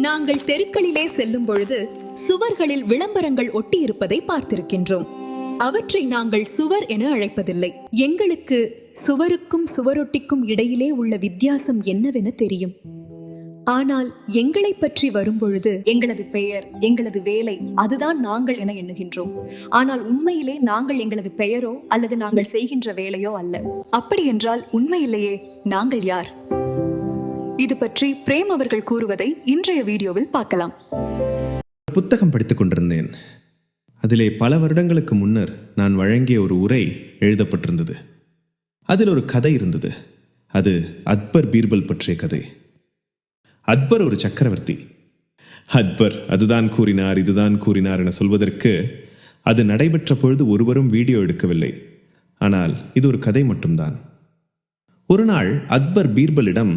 நாங்கள் தெருக்களிலே செல்லும் பொழுது சுவர்களில் விளம்பரங்கள் ஒட்டி இருப்பதை பார்த்திருக்கின்றோம். அவற்றை நாங்கள் சுவர் என அழைப்பதில்லை. எங்களுக்கு சுவருக்கும் சுவரொட்டிக்கும் இடையிலே உள்ள வித்தியாசம் என்னவென தெரியும். ஆனால் எங்களை பற்றி வரும்பொழுது எங்களது பெயர், எங்களது வேலை, அதுதான் நாங்கள் என எண்ணுகின்றோம். ஆனால் உண்மையிலே நாங்கள் எங்களது பெயரோ அல்லது நாங்கள் செய்கின்ற வேலையோ அல்ல. அப்படி என்றால் உண்மையிலேயே நாங்கள் யார்? இது பற்றி பிரேம் அவர்கள் கூறுவதை இன்றைய வீடியோவில் பார்க்கலாம். புத்தகம் படித்துக் கொண்டிருந்தேன். அதிலே பல வருடங்களுக்கு முன்னர் நான் வழங்கிய ஒரு உரை எழுதப்பட்டிருந்தது. அதில் ஒரு கதை இருந்தது. அது அக்பர் பீர்பல் பற்றிய கதை. அக்பர் ஒரு சக்கரவர்த்தி. அக்பர் அதுதான் கூறினார், இதுதான் கூறினார் என சொல்வதற்கு அது நடைபெற்ற பொழுது ஒருவரும் வீடியோ எடுக்கவில்லை. ஆனால் இது ஒரு கதை மட்டும்தான். ஒரு நாள் அக்பர் பீர்பலிடம்,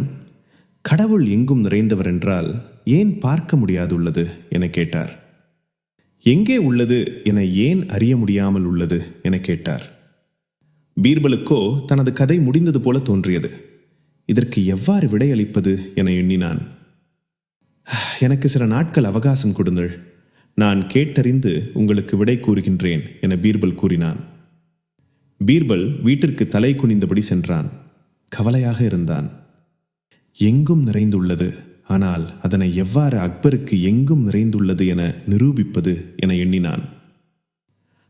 கடவுள் எங்கும் நிறைந்தவர் என்றால் ஏன் பார்க்க முடியாதுள்ளது என கேட்டார். எங்கே உள்ளது என ஏன் அறிய முடியாமல் உள்ளது என கேட்டார். பீர்பலுக்கோ தனது கதை முடிந்தது போல தோன்றியது. இதற்கு எவ்வாறு விடையளிப்பது என எண்ணினான். எனக்கு சில நாட்கள் அவகாசம் கொடுங்கள், நான் கேட்டறிந்து உங்களுக்கு விடை கூறுகின்றேன் என பீர்பல் கூறினான். பீர்பல் வீட்டிற்கு தலை குனிந்தபடி சென்றான். கவலையாக இருந்தான். எங்கும் நிறைந்துள்ளது, ஆனால் அதனை எவ்வாறு அக்பருக்கு எங்கும் நிறைந்துள்ளது என நிரூபிப்பது என எண்ணினான்.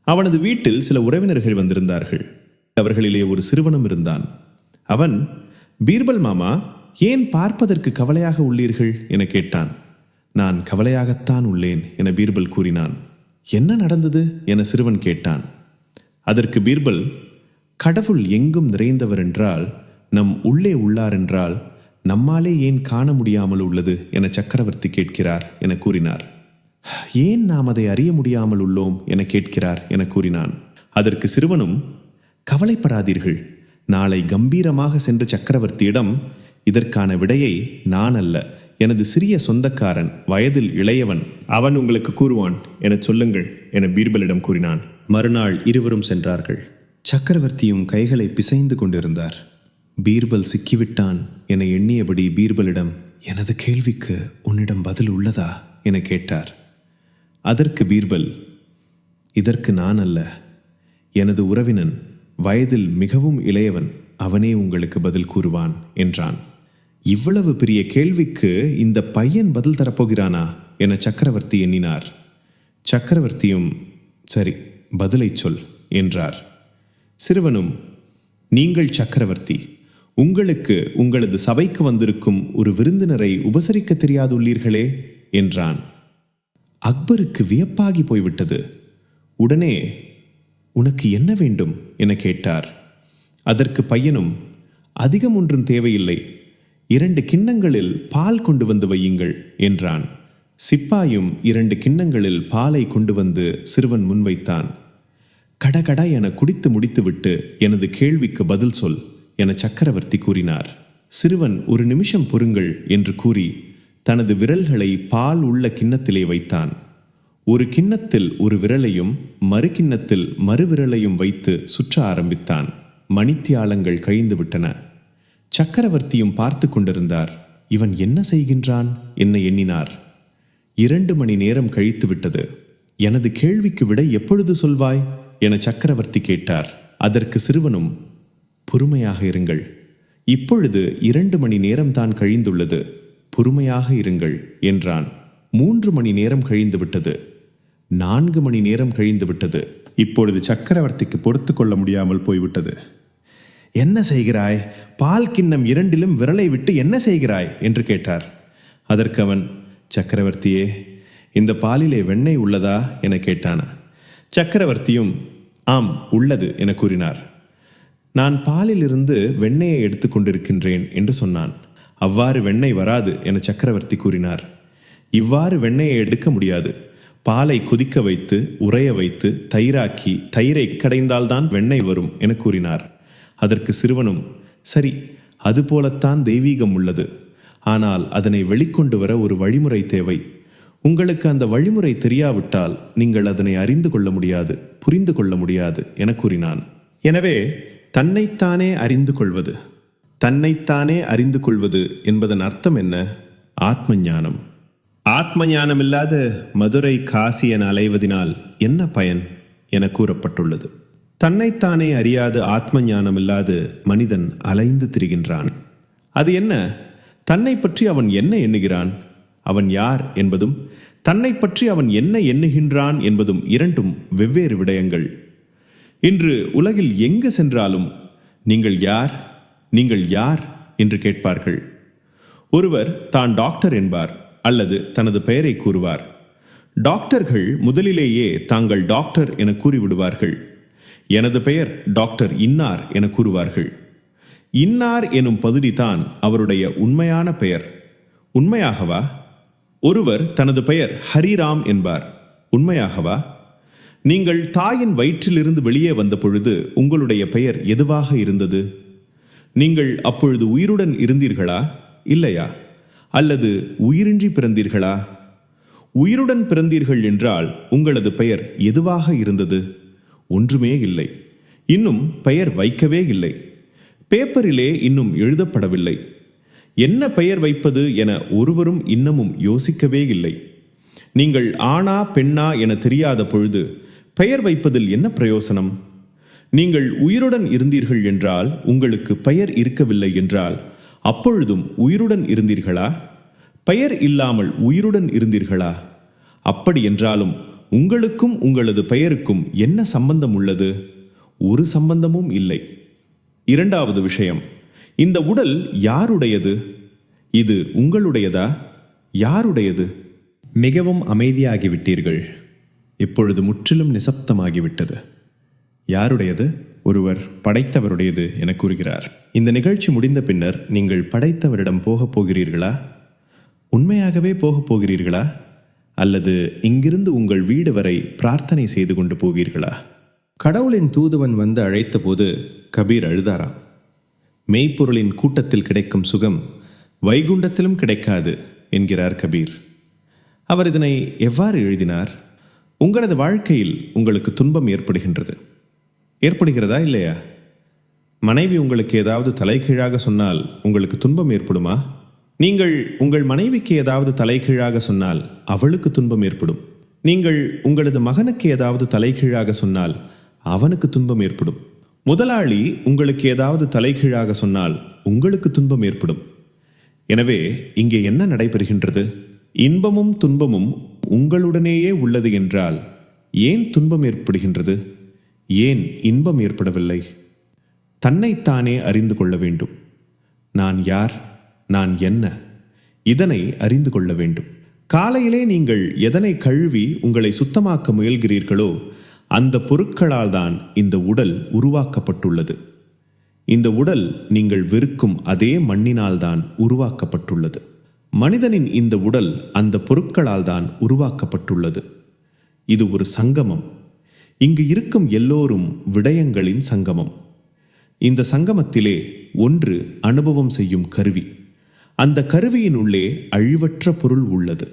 அவனது வீட்டில் சில உறவினர்கள் வந்திருந்தார்கள். அவர்களிலே ஒரு சிறுவனும் இருந்தான். அவன், பீர்பல் மாமா, ஏன் பார்ப்பதற்கு கவலையாக உள்ளீர்கள் என கேட்டான். நான் கவலையாகத்தான் உள்ளேன் என பீர்பல் கூறினான். என்ன நடந்தது என சிறுவன் கேட்டான். அதற்கு பீர்பல், கடவுள் எங்கும் நிறைந்தவர் என்றால் நம் உள்ளே உள்ளார் என்றால் நம்மாலே ஏன் காண முடியாமல் உள்ளது என சக்கரவர்த்தி கேட்கிறார் என கூறினார். ஏன் நாம் அதை அறிய முடியாமல் உள்ளோம் என கேட்கிறார் என கூறினான். அதற்கு சிறுவனும், கவலைப்படாதீர்கள், நாளை கம்பீரமாக சென்று சக்கரவர்த்தியிடம் இதற்கான விடையை நான் அல்ல, எனது சிறிய சொந்தக்காரன், வயதில் இளையவன், அவன் உங்களுக்கு கூறுவான் என சொல்லுங்கள் என பீர்பலிடம் கூறினான். மறுநாள் இருவரும் சென்றார்கள். சக்கரவர்த்தியும் கைகளை பிசைந்து கொண்டிருந்தார். பீர்பல் சிக்கிவிட்டான் என எண்ணியபடி பீர்பலிடம், எனது கேள்விக்கு உன்னிடம் பதில் உள்ளதா என கேட்டார். அதற்கு பீர்பல், இதற்கு நான் அல்ல, எனது உறவினன், வயதில் மிகவும் இளையவன், அவனே உங்களுக்கு பதில் கூறுவான் என்றான். இவ்வளவு பெரிய கேள்விக்கு இந்த பையன் பதில் தரப்போகிறானா என சக்கரவர்த்தி எண்ணினார். சக்கரவர்த்தியும், சரி, பதிலை சொல் என்றார். சிறுவனும், நீங்கள் சக்கரவர்த்தி, உங்களுக்கு உங்களது சபைக்கு வந்திருக்கும் ஒரு விருந்தினரை உபசரிக்க தெரியாதுள்ளீர்களே என்றான். அக்பருக்கு வியப்பாகி போய்விட்டது. உடனே, உனக்கு என்ன வேண்டும் என கேட்டார். அதற்கு பையனும், அதிகம் ஒன்றும் தேவையில்லை, 2 கிண்ணங்களில் பால் கொண்டு வந்து வையுங்கள் என்றான். சிப்பாயும் 2 கிண்ணங்களில் பாலை கொண்டு வந்து சிறுவன் முன்வைத்தான். கடகட என குடித்து முடித்துவிட்டு எனது கேள்விக்கு பதில் சொல் என சக்கரவர்த்தி கூறினார். சிறுவன், ஒரு நிமிஷம் பொறுங்கள் என்று கூறி தனது விரல்களை பால் உள்ள கிண்ணத்திலே வைத்தான். ஒரு கிண்ணத்தில் ஒரு விரலையும் மறு கிண்ணத்தில் மறு விரலையும் வைத்து சுற்ற ஆரம்பித்தான். மணித்தியாலங்கள் கழிந்து விட்டன. சக்கரவர்த்தியும் பார்த்து கொண்டிருந்தார். இவன் என்ன செய்கின்றான் என்ன எண்ணினார். 2 மணி நேரம் கழித்து விட்டது. எனது கேள்விக்கு விடை எப்பொழுது சொல்வாய் என சக்கரவர்த்தி கேட்டார். அதற்கு சிறுவனும், பொறுமையாக இருங்கள், இப்பொழுது 2 மணி நேரம் தான் கழிந்துள்ளது, பொறுமையாக இருங்கள் என்றான். 3 மணி நேரம் கழிந்து விட்டது. 4 மணி நேரம் கழிந்து விட்டது. இப்பொழுது சக்கரவர்த்திக்கு பொறுத்து கொள்ள முடியாமல் போய்விட்டது. என்ன செய்கிறாய்? பால் கிண்ணம் 2லும் விரலை விட்டு என்ன செய்கிறாய் என்று கேட்டார். அதற்கு அவன், சக்கரவர்த்தியே, இந்த பாலிலே வெண்ணெய் உள்ளதா என கேட்டான். சக்கரவர்த்தியும், ஆம் உள்ளது என கூறினார். நான் பாலிலிருந்து வெண்ணெயை எடுத்து கொண்டிருக்கின்றேன் என்று சொன்னான். அவ்வாறு வெண்ணெய் வராது என சக்கரவர்த்தி கூறினார். இவ்வாறு வெண்ணெயை எடுக்க முடியாது. பாலை கொதிக்க வைத்து உறைய வைத்து தயிராக்கி தயிரை கடைந்தால்தான் வெண்ணெய் வரும் என கூறினார். அதற்கு சிறுவனும், சரி, அதுபோலத்தான் தெய்வீகம் உள்ளது, ஆனால் அதனை வெளிக்கொண்டு வர ஒரு வழிமுறை தேவை. உங்களுக்கு அந்த வழிமுறை தெரியாவிட்டால் நீங்கள் அதனை அறிந்து கொள்ள முடியாது, புரிந்து கொள்ள முடியாது என கூறினான். எனவே தன்னைத்தானே அறிந்து கொள்வது, தன்னைத்தானே அறிந்து கொள்வது என்பதன் அர்த்தம் என்ன? ஆத்ம ஞானம். ஆத்ம ஞானமில்லாத மதுரை காசி என அலைவதினால் என்ன பயன் என கூறப்பட்டுள்ளது. தன்னைத்தானே அறியாத ஆத்ம ஞானமில்லாத மனிதன் அலைந்து திரிகின்றான். அது என்ன? தன்னை பற்றி அவன் என்ன எண்ணுகிறான், அவன் யார் என்பதும் தன்னை பற்றி அவன் என்ன எண்ணுகின்றான் என்பதும் இரண்டும் வெவ்வேறு விடயங்கள். இன்று உலகில் எங்கு சென்றாலும் நீங்கள் யார், நீங்கள் யார் என்று கேட்பார்கள். ஒருவர் தான் டாக்டர் என்பார் அல்லது தனது பெயரை கூறுவார். டாக்டர்கள் முதலிலேயே தாங்கள் டாக்டர் என கூறிவிடுவார்கள். எனது பெயர் டாக்டர் இன்னார் என கூறுவார்கள். இன்னார் எனும் பகுதிதான் அவருடைய உண்மையான பெயர். உண்மையாகவா? ஒருவர் தனது பெயர் ஹரிராம் என்பார். உண்மையாகவா? நீங்கள் தாயின் வயிற்றிலிருந்து வெளியே வந்த பொழுது உங்களுடைய பெயர் எதுவாக இருந்தது? நீங்கள் அப்பொழுது உயிருடன் இருந்தீர்களா, இல்லையா? அல்லது உயிரின்றி பிறந்தீர்களா? உயிருடன் பிறந்தீர்கள் என்றால் உங்களது பெயர் எதுவாக இருந்தது? ஒன்றுமே இல்லை. இன்னும் பெயர் வைக்கவே இல்லை. பேப்பரிலே இன்னும் எழுதப்படவில்லை. என்ன பெயர் வைப்பது என ஒருவரும் இன்னமும் யோசிக்கவே இல்லை. நீங்கள் ஆணா பெண்ணா என தெரியாத பொழுது பெயர் வைப்பதில் என்ன பிரயோசனம்? நீங்கள் உயிருடன் இருந்தீர்கள் என்றால், உங்களுக்கு பெயர் இருக்கவில்லை என்றால், அப்பொழுதும் உயிருடன் இருந்தீர்களா? பெயர் இல்லாமல் உயிருடன் இருந்தீர்களா? அப்படி என்றாலும் உங்களுக்கும் உங்களது பெயருக்கும் என்ன சம்பந்தம் உள்ளது? ஒரு சம்பந்தமும் இல்லை. இரண்டாவது விஷயம், இந்த உடல் யாருடையது? இது உங்களுடையதா? யாருடையது? மிகவும் அமைதியாகிவிட்டீர்கள். இப்பொழுது முற்றிலும் நிசப்தமாகிவிட்டது. யாருடையது? ஒருவர் படைத்தவருடையது என கூறுகிறார். இந்த நிகழ்ச்சி முடிந்த பின்னர் நீங்கள் படைத்தவரிடம் போகப் போகிறீர்களா? உண்மையாகவே போகப் போகிறீர்களா? அல்லது இங்கிருந்து உங்கள் வீடு வரை பிரார்த்தனை செய்து கொண்டு போவீர்களா? கடவுளின் தூதுவன் வந்து அழைத்த போது கபீர் அழுதாராம். மெய்ப்பொருளின் கூட்டத்தில் கிடைக்கும் சுகம் வைகுண்டத்திலும் கிடைக்காது என்கிறார் கபீர். அவர் இதனை எவ்வாறு எழுதினார்? உங்களது வாழ்க்கையில் உங்களுக்கு துன்பம் ஏற்படுகிறதா இல்லையா? மனைவி உங்களுக்கு ஏதாவது தலைகீழாக சொன்னால் உங்களுக்கு துன்பம் ஏற்படுமா? நீங்கள் உங்கள் மனைவிக்கு ஏதாவது தலைகீழாக சொன்னால் அவளுக்கு துன்பம் ஏற்படும். நீங்கள் உங்களது மகனுக்கு ஏதாவது தலைகீழாக சொன்னால் அவனுக்கு துன்பம் ஏற்படும். முதலாளி உங்களுக்கு ஏதாவது தலைகீழாக சொன்னால் உங்களுக்கு துன்பம் ஏற்படும். எனவே இங்கே என்ன நடைபெறுகின்றது? இன்பமும் துன்பமும் உங்களுடனேயே உள்ளது என்றால் ஏன் துன்பம் ஏற்படுகின்றது? ஏன் இன்பம் ஏற்படவில்லை? தன்னைத்தானே அறிந்து கொள்ள வேண்டும். நான் யார், நான் என்ன, இதனை அறிந்து கொள்ள வேண்டும். காலையிலே நீங்கள் எதனை கழுவி உங்களை சுத்தமாக்க முயல்கிறீர்களோ அந்த பொருட்களால் தான் இந்த உடல் உருவாக்கப்பட்டுள்ளது. இந்த உடல் நீங்கள் வெறுக்கும் அதே மண்ணினால் தான் உருவாக்கப்பட்டுள்ளது. மனிதனின் இந்த உடல் அந்த பொருட்களால் தான் உருவாக்கப்பட்டுள்ளது. இது ஒரு சங்கமம். இங்கு இருக்கும் எல்லோரும் விடயங்களின் சங்கமம். இந்த சங்கமத்திலே ஒன்று அனுபவம் செய்யும் கருவி. அந்த கருவியின் உள்ளே அழிவற்ற பொருள் உள்ளது.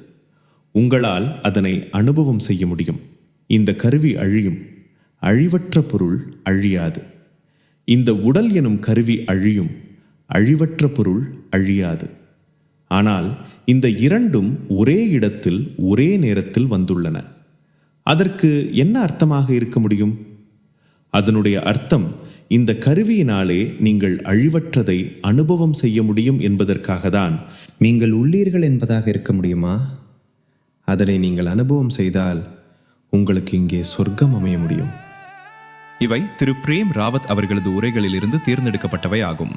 உங்களால் அதனை அனுபவம் செய்ய முடியும். இந்த கருவி அழியும், அழிவற்ற பொருள் அழியாது. இந்த உடல் எனும் கருவி அழியும், அழிவற்ற பொருள் அழியாது. ஆனால் இந்த இரண்டும் ஒரே இடத்தில் ஒரே நேரத்தில் வந்துள்ளன. அதற்கு என்ன அர்த்தமாக இருக்க முடியும்? அதனுடைய அர்த்தம் இந்த கருவியினாலே நீங்கள் அழிவற்றதை அனுபவம் செய்ய முடியும் என்பதற்காக தான். நீங்கள் உள்ளீர்கள் என்பதாக இருக்க முடியுமா? அதனை நீங்கள் அனுபவம் செய்தால் உங்களுக்கு இங்கே சொர்க்கம் அமைய முடியும். இவை திரு பிரேம் ராவத் அவர்களது உரைகளிலிருந்து தேர்ந்தெடுக்கப்பட்டவை ஆகும்.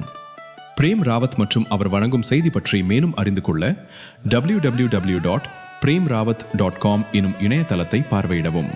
பிரேம் ராவத் மற்றும் அவர் வழங்கும் செய்தி பற்றி மேலும் அறிந்து கொள்ள www.premrawat.com எனும் இணையதளத்தை பார்வையிடவும்.